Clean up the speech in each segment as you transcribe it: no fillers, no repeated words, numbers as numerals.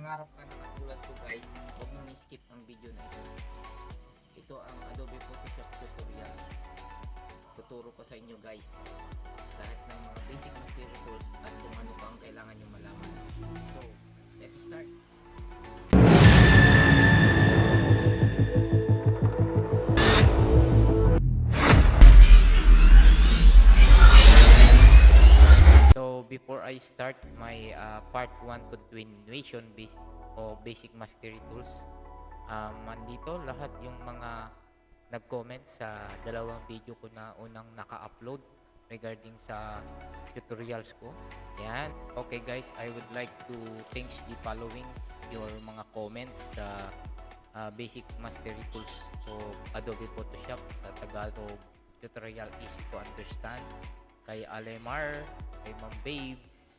nangangarap ka na katulad ko guys, huwag mong skip ang video na ito. Ito ang Adobe Photoshop tutorials. Tuturo ko sa inyo guys lahat ng mga basic material tools at kung ano pa ang kailangan nyo malaman. So, let's start. So, before I start my part 1 continuation basic mastery tools, andito lahat yung mga nag-comment sa dalawang video ko na unang naka-upload regarding sa tutorials ko. Yan. Okay guys, I would like to thanks the following your mga comments sa basic mastery tools of Adobe Photoshop sa Tagalog tutorial easy to understand. Kay Alemar, kay Ma'am Babes,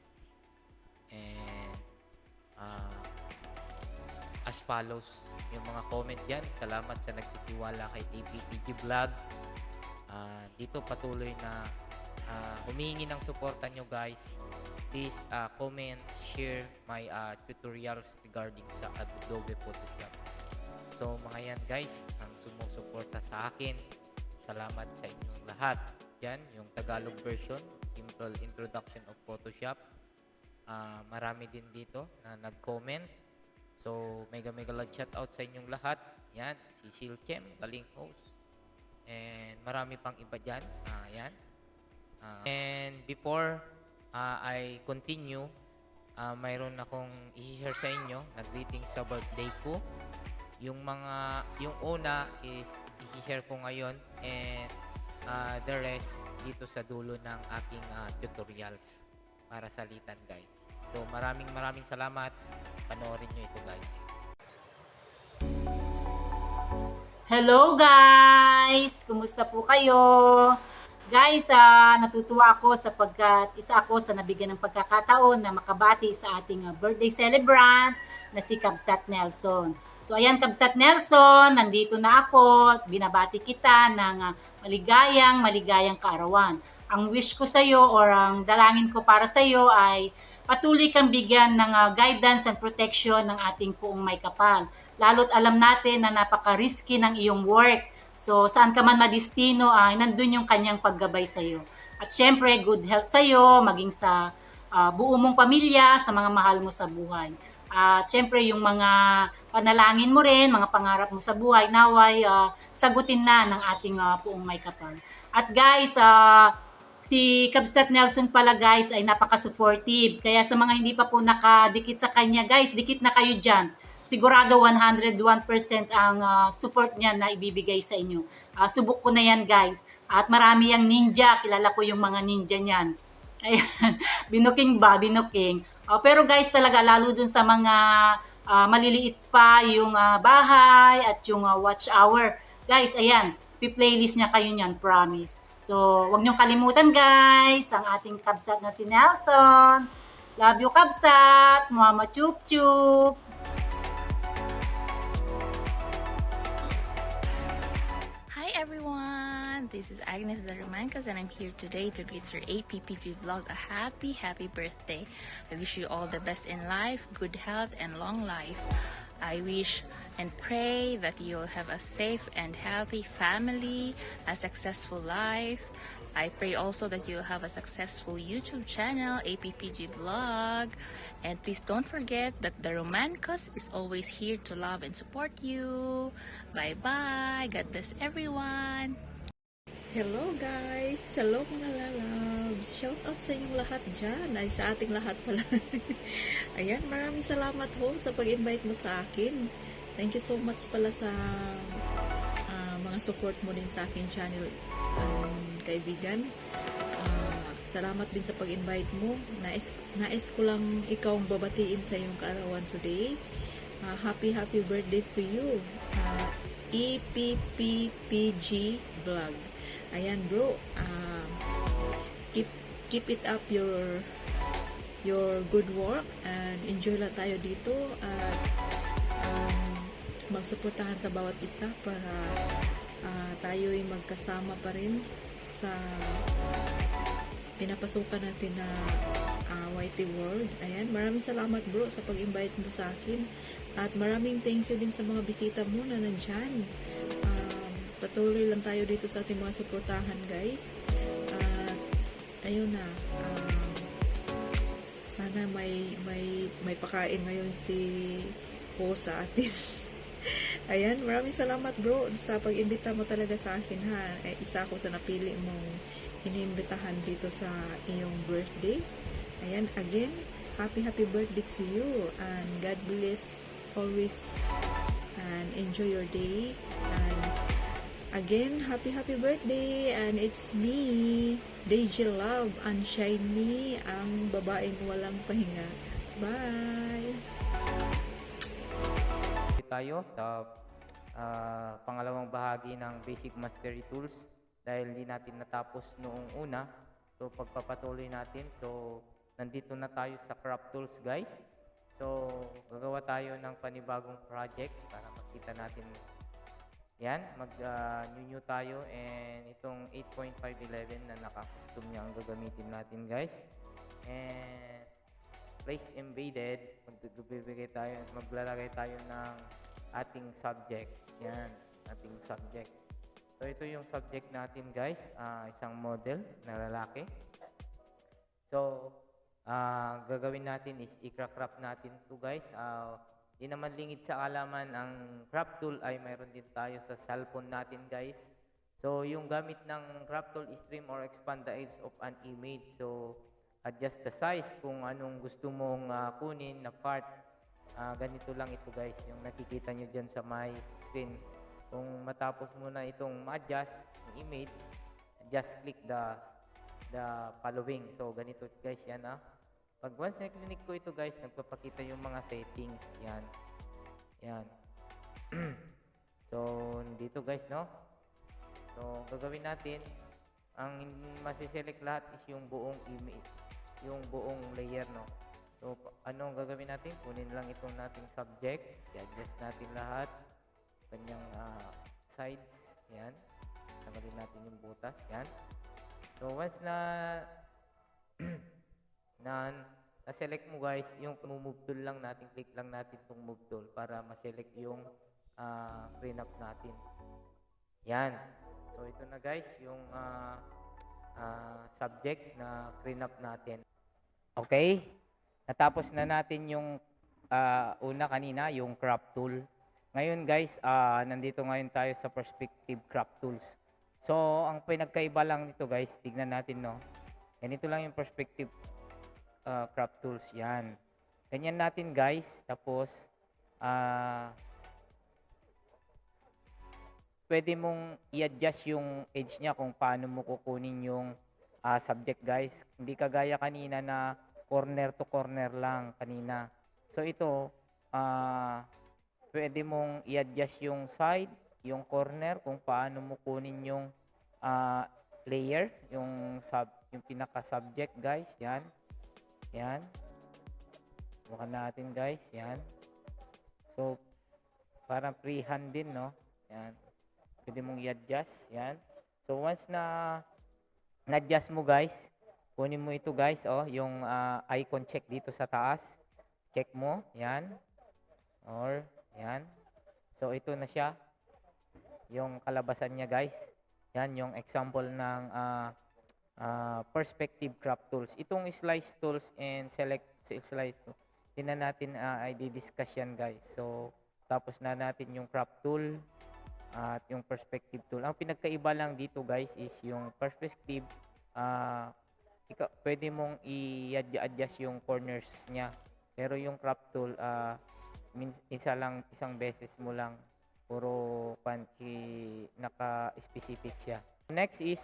and as follows yung mga comment dyan. Salamat sa nagtitiwala kay APPG Vlog. Dito patuloy na humihingi ng suporta nyo guys. Please comment, share my tutorials regarding sa Adobe Photoshop. So mga yan guys, ang sumusuporta sa akin, salamat sa inyong lahat. Yan, yung Tagalog version, simple introduction of Photoshop. Marami din dito na nag-comment. So, mega love shout out sa inyong lahat. Yan, si Silchem, galing host. And marami pang iba dyan. Yan. And before I continue, mayroon akong i-share sa inyo na greetings sa birthday ko. Yung una is i-share ko ngayon, and the rest dito sa dulo ng aking tutorials para salitan guys. So maraming salamat. Panoorin nyo ito guys. Hello guys! Kumusta po kayo? Guys, natutuwa ako sapagkat isa ako sa nabigyan ng pagkakataon na makabati sa ating birthday celebrant na si Kabsat Nelson. So ayan Kabsat Nelson, nandito na ako. Binabati kita ng maligayang kaarawan. Ang wish ko sa iyo or ang dalangin ko para sa iyo ay patuloy kang bigyan ng guidance and protection ng ating Puong May Kapal. Lalo't alam natin na napaka-risky ng iyong work. So, saan ka man madistino, nandun yung kanyang paggabay sa iyo. At syempre, good health sa iyo, maging sa buo mong pamilya, sa mga mahal mo sa buhay. At syempre, yung mga panalangin mo rin, mga pangarap mo sa buhay, naway sagutin na ng ating Puong May Kapal. At guys, si Kabsat Nelson pala guys ay napaka-supportive. Kaya sa mga hindi pa po nakadikit sa kanya, guys, dikit na kayo dyan. Sigurado 101% ang support niya na ibibigay sa inyo. Subok ko na yan guys. At marami yang ninja. Kilala ko yung mga ninja niyan. Ayan. Binuking. Pero guys talaga lalo dun sa mga maliliit pa yung bahay at yung watch hour. Guys, ayan. Pi-playlist niya kayo niyan. Promise. So, wag niyong kalimutan guys. Ang ating Kabsat na si Nelson. Love you Kabsat. Mama chup chup. Everyone, this is Agnes Darumancas and I'm here today to greet your APPG vlog a happy birthday. I wish you all the best in life, good health and long life. I wish and pray that you'll have a safe and healthy family, a successful life. I pray also that you'll have a successful YouTube channel, APPG Vlog. And please don't forget that the Romancos is always here to love and support you. Bye-bye. God bless everyone. Hello guys! Hello mga lalabs! Shout out sa inyong lahat dyan. Ay, sa ating lahat pala. Ayan, maraming salamat ho sa pag-invite mo sa akin. Thank you so much pala sa mga support mo din sa akin channel, kaibigan. Salamat din sa pag-invite mo. Nais ko lang ikaw babatiin sa iyong kaarawan today. Happy birthday to you. EPPPG Vlog. Ayan bro, keep it up your good work and enjoy lang tayo dito at magsuportahan sa bawat isa para tayo'y magkasama pa rin sa pinapasukan natin na YT World. Ayan, maraming salamat bro sa pag-invite mo sa akin. At maraming thank you din sa mga bisita mo na nandyan. Patuloy lang tayo dito sa ating mga suportahan guys. At ayun na. Sana may pakain ngayon si Po sa atin. Ayan, maraming salamat bro sa pag-imbita mo talaga sa akin ha. Isa ako sa napili mong inimbitahan dito sa iyong birthday. Ayan, again, happy birthday to you and God bless always and enjoy your day. And again, happy birthday and it's me, Deji Love and Shiny, ang babaeng walang pahinga. Bye! Tayo sa pangalawang bahagi ng Basic Mastery Tools dahil hindi natin natapos noong una. So pagpapatuloy natin. So nandito na tayo sa craft tools guys. So gagawa tayo ng panibagong project para makita natin. Yan, mag-new tayo and itong 8.511 na naka-custom niya ang gagamitin natin guys. And place embedded, maglalagay tayo ng ating subject. Yan, ating subject. So ito yung subject natin guys, isang model na lalaki. So gagawin natin is i-crop natin to guys. Di naman lingid sa alaman, ang crop tool ay mayroon din tayo sa cellphone natin guys. So yung gamit ng crop tool is trim or expand the edge of an image. So adjust the size kung anong gusto mong kunin na part. Ganito lang ito guys, yung nakikita nyo dyan sa my screen. Kung matapos mo na itong ma-adjust yung image, just click the following. So ganito guys, yan Pag once na click ko ito guys, nagpapakita yung mga settings. Yan. So dito guys, no? So gagawin natin, ang masiselect lahat is yung buong image, yung buong layer, no? So anong gagawin natin? Kunin lang itong nating subject, i-adjust natin lahat kanyang sides. Yan, tanggalin natin yung butas. Yan. So once na na-select mo guys, yung move tool lang natin, click lang natin itong move tool para ma-select yung print up natin. Yan. So ito na guys, yung subject na print up natin. Okay? Natapos na natin yung una kanina, yung crop tool. Ngayon guys, nandito ngayon tayo sa perspective crop tools. So, ang pinagkaiba lang nito guys, tignan natin, no? Ganito lang yung perspective crop tools. Yan. Ganyan natin guys. Tapos, pwede mong i-adjust yung edge niya kung paano mo kukunin yung subject guys. Hindi kagaya kanina na corner to corner lang kanina. So ito, pwede mong i-adjust yung side, yung corner, kung paano mo kunin yung layer, yung pinaka-subject guys. Yan. Yan. Bukan natin guys. Yan. So, parang freehand din, no? Yan. Pwede mong i-adjust. Yan. So, once na na-adjust mo guys, kunin mo ito guys, yung icon check dito sa taas. Check mo, yan. Or, yan. So, ito na siya. Yung kalabasan niya guys. Yan, yung example ng perspective crop tools. Itong slice tools and select slice tools, hindi na natin i-discuss yan guys. So, tapos na natin yung crop tool at yung perspective tool. Ang pinagkaiba lang dito guys is yung perspective, pwede mong i-adjust yung corners niya. Pero yung crop tool, isang beses mo lang, puro naka-specific siya. Next is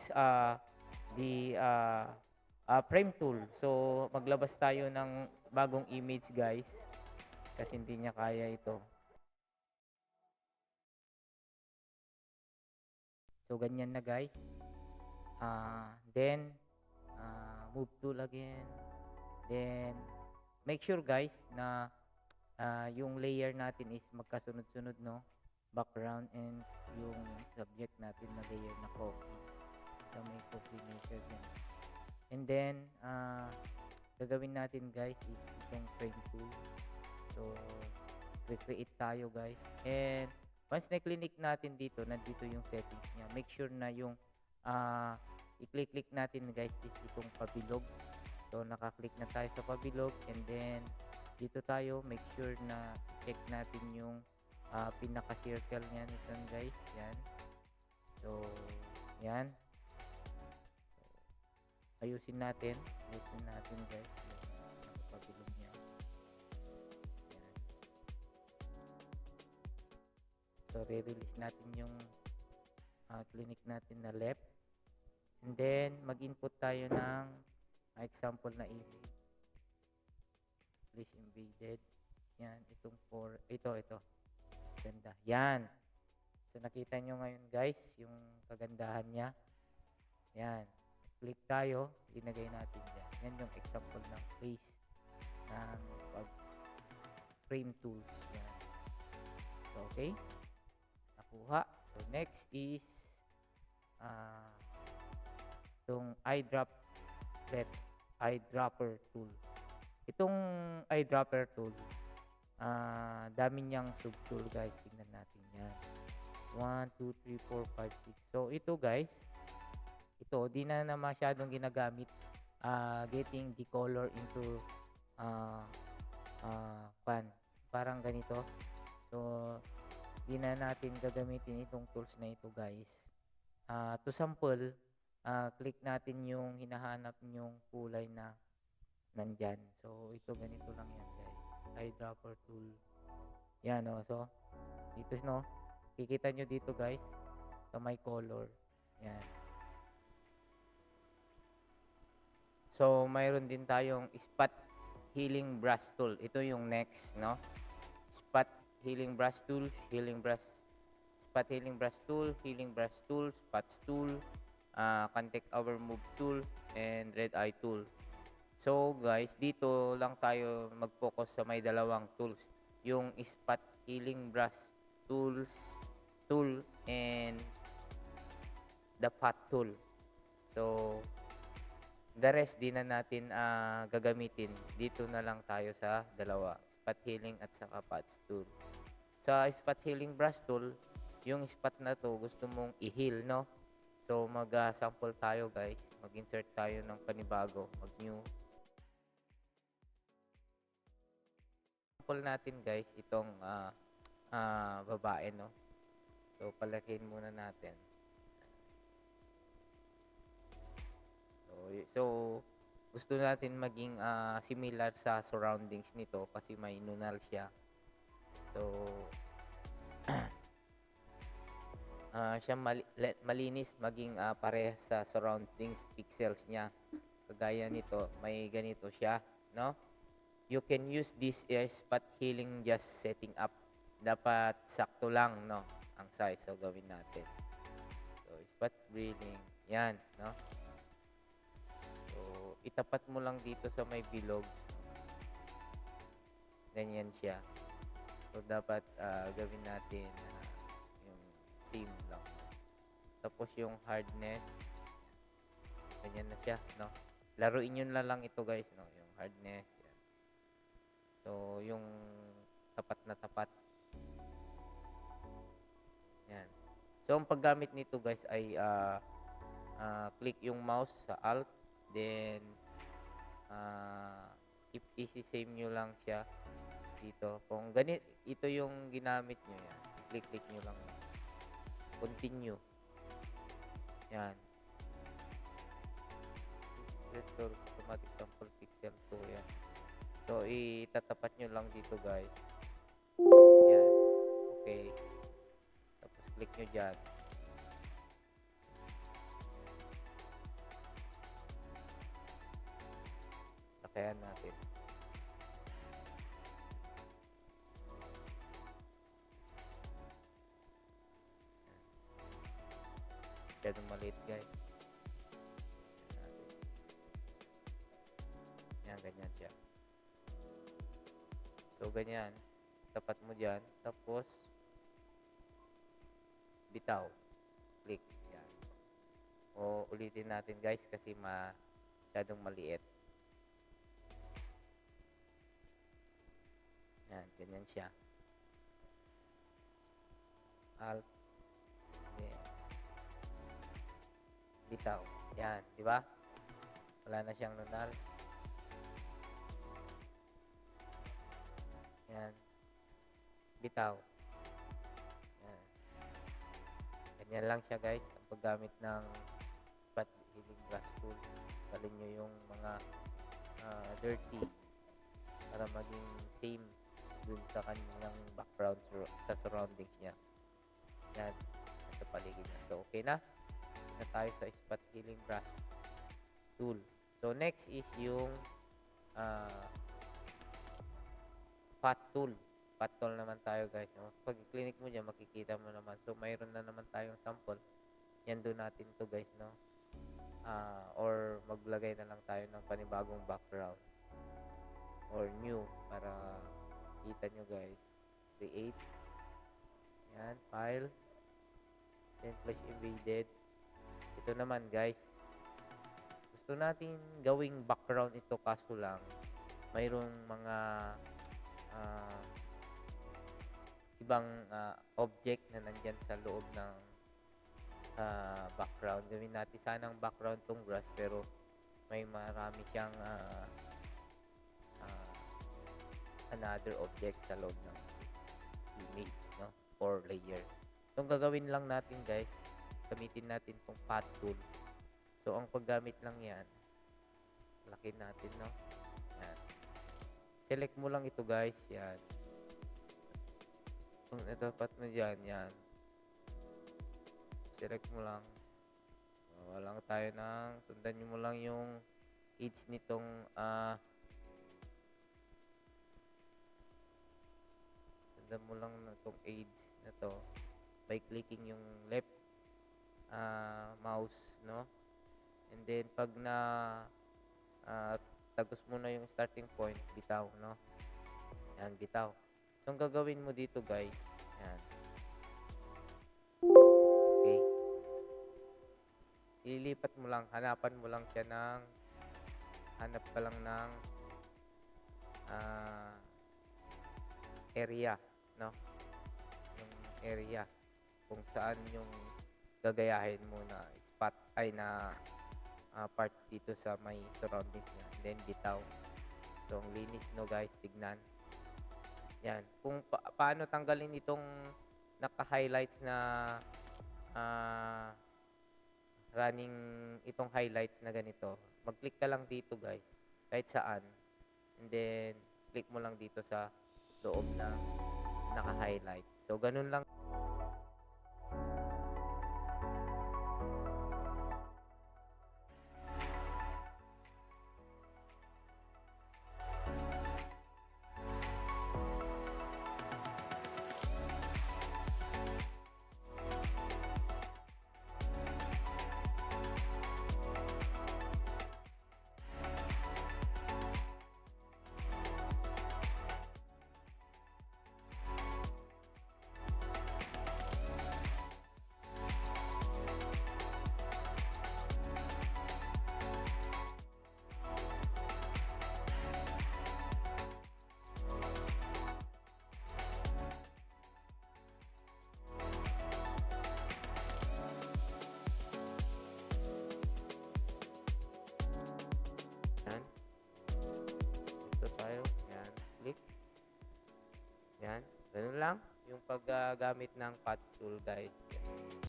the frame tool. So, maglabas tayo ng bagong image guys, kasi hindi niya kaya ito. So, ganyan na guys. Then, move tool again. Then, make sure guys na yung layer natin is magkasunod-sunod, no? Background and yung subject natin na layer na copy. So, may copy maker yan. And then, gagawin natin guys is itong frame tool. So, create tayo guys. And once na-click natin dito, nandito yung settings niya. Make sure na yung i-click natin guys is itong pabilog. So, nakaklik na tayo sa pabilog. And then, dito tayo, make sure na check natin yung pinaka-circle niya nito guys. Yan. So, yan. So, ayusin natin guys yung pabilog niya. Yan. So, re-release natin yung clinic natin na left. And then, mag-input tayo ng example na image. Please embedded. Yan, itong ito. Ganda. Yan. So, nakita nyo ngayon guys, yung kagandahan niya. Yan. Click tayo, linagay natin dyan. Yan yung example ng face ng frame tools. Yan. So, okay. Nakuha. So, next is itong eyedropper tool. Itong eyedropper tool, dami niyang sub-tool guys. Tingnan natin yan. 1, 2, 3, 4, 5, 6. So, ito guys, di na masyadong ginagamit. Getting the color into pan. Parang ganito. So, di na natin gagamitin itong tools na ito guys. To sample, click natin yung hinahanap nyong kulay na nandyan. So, ito ganito lang yan guys. Eyedropper tool. Yan o. So, dito no. Kikita nyo dito guys. Sa may color. Yan. So, mayroon din tayong spot healing brush tool. Ito yung next, no? Spot healing brush tools, spot healing brush tool, spots tool, contact hour move tool, and red eye tool. So guys, dito lang tayo mag-focus sa may dalawang tools. Yung spot healing brush tool and the pot tool. So the rest di na natin gagamitin. Dito na lang tayo sa dalawa, spot healing at saka pots tool. Sa spot healing brush tool, yung spot na to gusto mong i-heal, no? So mag-sample tayo guys. Mag-insert tayo ng panibago, mag-new. Sample natin guys itong babae, no? So palakihin muna natin. So gusto natin maging similar sa surroundings nito kasi may nunal siya. So siya malinis maging parehas sa surroundings pixels niya. Kagaya nito, may ganito siya, no? You can use this spot healing just setting up. Dapat sakto lang, no, ang size. So gawin natin. So spot breathing. Yan, no? So itapat mo lang dito sa may bilog. Ganyan siya. So dapat gawin natin yung same lang. Tapos yung hardness, ganyan na siya, no? Laruin nyo na lang ito guys, no? Yung hardness, yan. So yung tapat na tapat, yan. So ang paggamit nito guys ay click yung mouse sa alt, then i-save nyo lang siya dito. Kung ganit, ito yung ginamit nyo, yan, i-click nyo lang, continue, yan. Restore automatic sample pixel 2, yan. So itatapat nyo lang dito guys, yan. Okay, tapos click nyo dyan. Lakayan natin. Masyadong maliit guys. Yan, ganyan siya. So ganyan, tapat mo dyan, tapos bitaw, click, yan. O ulitin natin guys kasi masyadong maliit. Yan, ganyan siya. Alt. Then, bitaw. Yan, di ba? Wala na siyang nunal. Yan. Bitaw. Yan. Ganyan lang siya guys. Ang paggamit ng spot healing brush tool. Talin nyo yung mga dirty para maging same dun sa kanyang background sa surroundings niya. Yan. Sa paligid niya. So, okay na. Na tayo sa spot healing brush tool. So, next is yung path tool. Path tool naman tayo guys. Pag clinic mo dyan, makikita mo naman. So, mayroon na naman tayong sample. Yan doon natin to guys, no? Or maglagay na lang tayo ng panibagong background. Or new. Para kita nyo guys. Create. Yan. File. Then, flash invaded. Ito naman guys. Gusto natin gawing background ito kaso lang mayroong mga ibang object na nandyan sa loob ng background. Gawin natin sanang background tong grass pero may marami siyang another object sa loob ng image, no? Or layer. So, ang gagawin lang natin guys, gamitin natin tong path tool. So, ang paggamit lang yan, laki natin, no? Yan. Select mo lang ito, guys. Yan. Kung natapat mo dyan, yan. Select mo lang. Wala lang tayo ng, sundan nyo mo lang yung edge nitong, sundan mo lang itong edge na to by clicking yung left mouse, no? And then pag na tagos mo na yung starting point, bitaw, no? Yan, bitaw. So, ang gagawin mo dito guys, yan. Okay. Ililipat mo lang, hanapan mo lang siya ng hanap ka lang ng area, no? Yung area kung saan yung gagayahin mo na spot ay na part dito sa may surroundings niya. Then bitaw. So ang linis, no guys, tignan. Yan. Kung paano tanggalin itong naka-highlights na running itong highlights na ganito. Mag-click ka lang dito guys. Kahit saan. And then click mo lang dito sa loob na naka-highlight. So ganun lang. Yan. Ito tayo. Yan. Click. Yan. Ganun lang yung paggamit ng path tool guys. Yan.